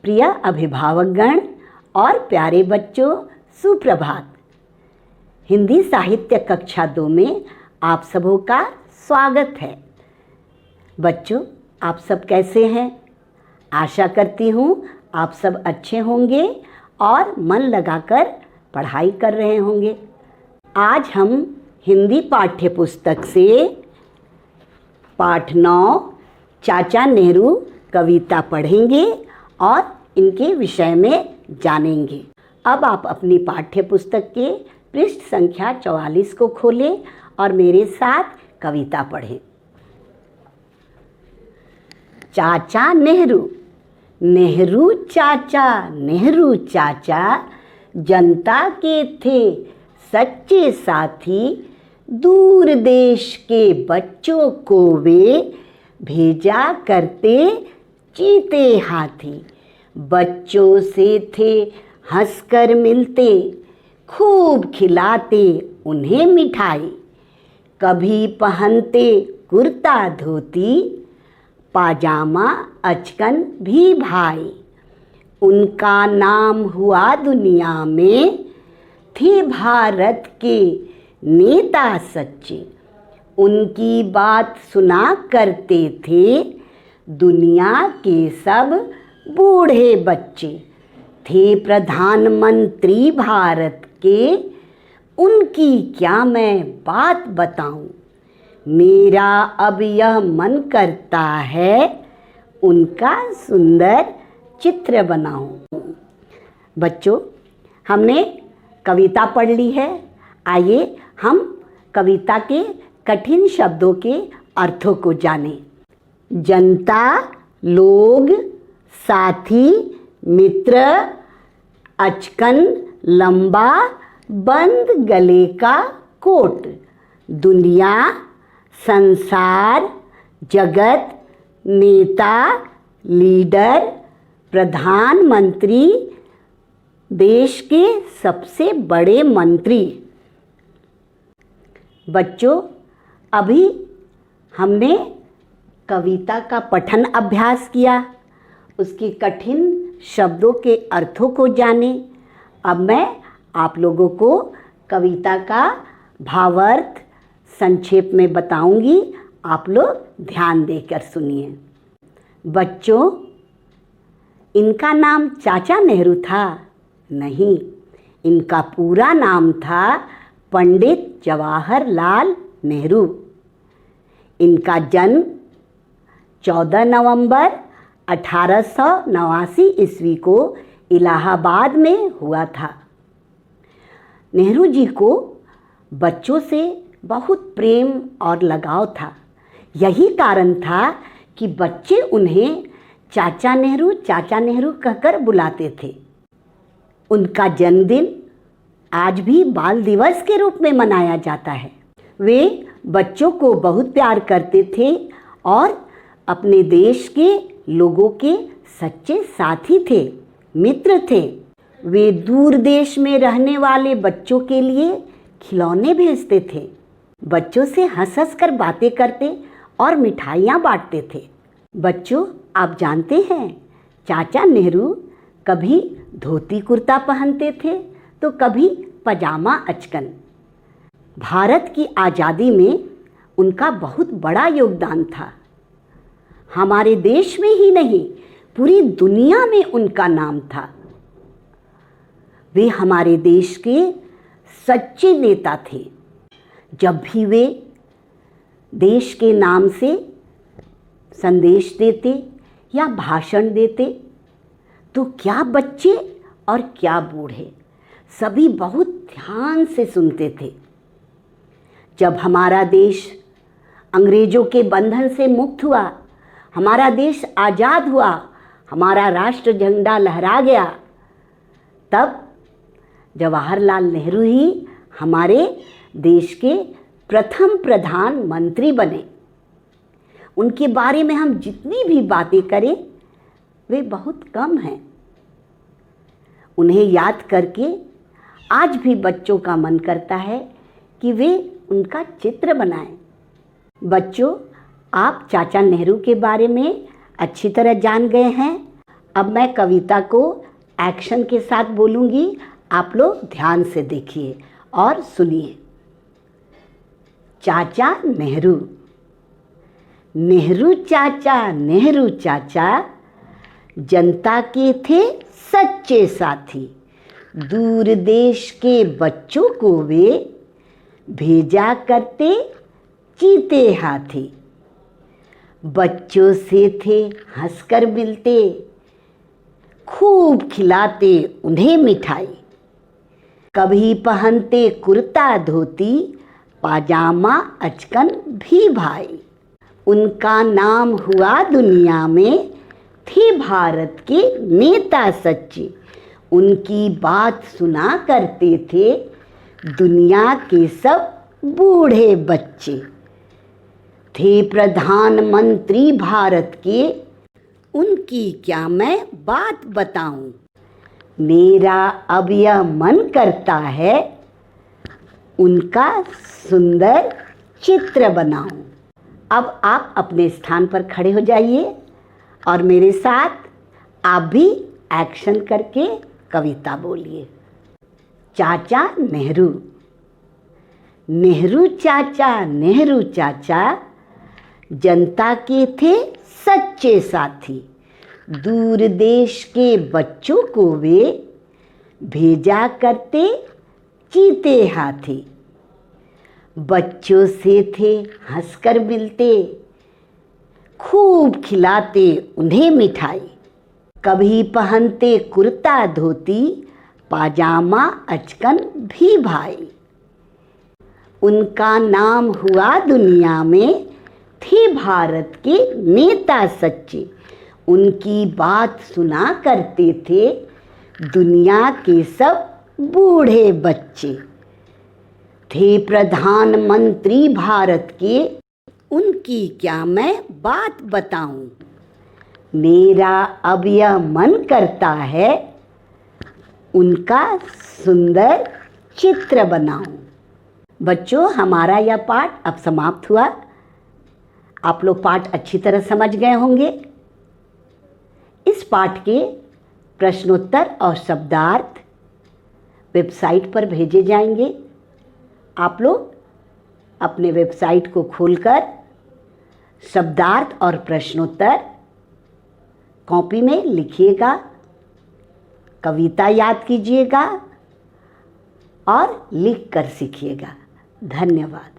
प्रिय अभिभावकगण और प्यारे बच्चों, सुप्रभात। हिंदी साहित्य कक्षा 2 में आप सबों का स्वागत है। बच्चों, आप सब कैसे हैं? आशा करती हूँ आप सब अच्छे होंगे और मन लगाकर पढ़ाई कर रहे होंगे। आज हम हिंदी पाठ्य पुस्तक से पाठ 9 चाचा नेहरू कविता पढ़ेंगे और इनके विषय में जानेंगे। अब आप अपनी पाठ्य पुस्तक के पृष्ठ संख्या 44 को खोलें और मेरे साथ कविता पढ़ें। चाचा नेहरू। नेहरू चाचा जनता के थे सच्चे साथी। दूर देश के बच्चों को वे भेजा करते चीते हाथी। बच्चों से थे हंसकर मिलते, खूब खिलाते उन्हें मिठाई। कभी पहनते कुर्ता धोती, पाजामा अचकन भी भाई। उनका नाम हुआ दुनिया में, थे भारत के नेता सच्चे। उनकी बात सुना करते थे दुनिया के सब बूढ़े बच्चे। थे प्रधानमंत्री भारत के, उनकी क्या मैं बात बताऊं। मेरा अब यह मन करता है उनका सुंदर चित्र बनाऊं। बच्चों, हमने कविता पढ़ ली है। आइए हम कविता के कठिन शब्दों के अर्थों को जानें। जनता, लोग, साथी, मित्र, अचकन, लंबा, बंद गले का कोट। दुनिया, संसार, जगत, नेता, लीडर, प्रधानमंत्री, देश के सबसे बड़े मंत्री। बच्चों, अभी हमने कविता का पठन अभ्यास किया, उसके कठिन शब्दों के अर्थों को जाने। अब मैं आप लोगों को कविता का भावार्थ संक्षेप में बताऊंगी। आप लोग ध्यान देकर सुनिए। बच्चों, इनका नाम चाचा नेहरू था? नहीं, इनका पूरा नाम था पंडित जवाहरलाल नेहरू। इनका जन्म 14 नवंबर 1889 ईस्वी को इलाहाबाद में हुआ था। नेहरू जी को बच्चों से बहुत प्रेम और लगाव था। यही कारण था कि बच्चे उन्हें चाचा नेहरू कहकर बुलाते थे। उनका जन्मदिन आज भी बाल दिवस के रूप में मनाया जाता है। वे बच्चों को बहुत प्यार करते थे और अपने देश के लोगों के सच्चे साथी थे, मित्र थे। वे दूर देश में रहने वाले बच्चों के लिए खिलौने भेजते थे, बच्चों से हंस हंस कर बातें करते और मिठाइयाँ बांटते थे। बच्चों, आप जानते हैं चाचा नेहरू कभी धोती कुर्ता पहनते थे तो कभी पजामा अचकन। भारत की आज़ादी में उनका बहुत बड़ा योगदान था। हमारे देश में ही नहीं, पूरी दुनिया में उनका नाम था। वे हमारे देश के सच्चे नेता थे। जब भी वे देश के नाम से संदेश देते या भाषण देते तो क्या बच्चे और क्या बूढ़े सभी बहुत ध्यान से सुनते थे। जब हमारा देश अंग्रेजों के बंधन से मुक्त हुआ, हमारा देश आज़ाद हुआ, हमारा राष्ट्र झंडा लहरा गया, तब जवाहरलाल नेहरू ही हमारे देश के प्रथम प्रधानमंत्री बने। उनके बारे में हम जितनी भी बातें करें वे बहुत कम हैं। उन्हें याद करके आज भी बच्चों का मन करता है कि वे उनका चित्र बनाएं। बच्चों, आप चाचा नेहरू के बारे में अच्छी तरह जान गए हैं। अब मैं कविता को एक्शन के साथ बोलूँगी, आप लोग ध्यान से देखिए और सुनिए। चाचा नेहरू। नेहरू चाचा जनता के थे सच्चे साथी। दूर देश के बच्चों को वे भेजा करते चीते हाथी। बच्चों से थे हंसकर मिलते, खूब खिलाते उन्हें मिठाई। कभी पहनते कुर्ता धोती, पाजामा अचकन भी भाई। उनका नाम हुआ दुनिया में, थे भारत के नेता सच्चे। उनकी बात सुना करते थे दुनिया के सब बूढ़े बच्चे। थे प्रधानमंत्री भारत के, उनकी क्या मैं बात बताऊं। मेरा अब यह मन करता है उनका सुंदर चित्र बनाऊं। अब आप अपने स्थान पर खड़े हो जाइए और मेरे साथ आप भी एक्शन करके कविता बोलिए। चाचा नेहरू। नेहरू चाचा जनता के थे सच्चे साथी। दूर देश के बच्चों को वे भेजा करते चीते हाथी। बच्चों से थे हंसकर मिलते, खूब खिलाते उन्हें मिठाई। कभी पहनते कुर्ता धोती, पाजामा अचकन भी भाई। उनका नाम हुआ दुनिया में, थे भारत के नेता सच्चे। उनकी बात सुना करते थे दुनिया के सब बूढ़े बच्चे। थे प्रधानमंत्री भारत के, उनकी क्या मैं बात बताऊं। मेरा अब यह मन करता है उनका सुंदर चित्र बनाऊं। बच्चों, हमारा यह पाठ अब समाप्त हुआ। आप लोग पाठ अच्छी तरह समझ गए होंगे। इस पाठ के प्रश्नोत्तर और शब्दार्थ वेबसाइट पर भेजे जाएंगे। आप लोग अपने वेबसाइट को खोलकर शब्दार्थ और प्रश्नोत्तर कॉपी में लिखिएगा, कविता याद कीजिएगा और लिख कर सीखिएगा। धन्यवाद।